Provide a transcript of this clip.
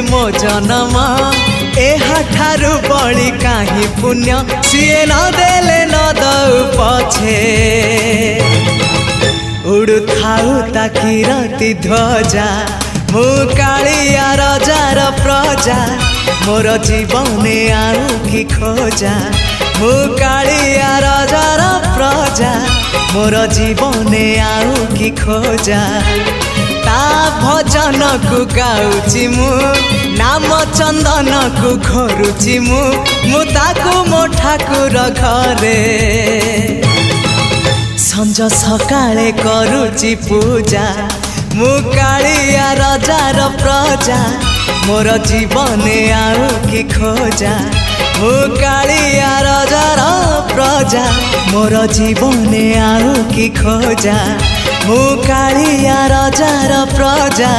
मो जन्म एहाठारु बड़ी काहि पुण्य सीए न देले न दउ पछे उड़ु थाउ ताकि राति ध्वजा मु कालिया रजार प्रजा मोर जीवने आउ कि खोजा मु कालिया रजार प्रजा मोर जीवने आउ कि खोजा ता भजन को गाउची मु नाम चंदन को घोरुची मु ताकू मो ठाकुर घरे संज सकाळे करूची पूजा मु कालिया रजार प्रजा मोर जीवने आउ कि खोजा मु कालिया रजार प्रजा मोर जीवने आउ कि खोजा मु कालिया रजार प्रजा।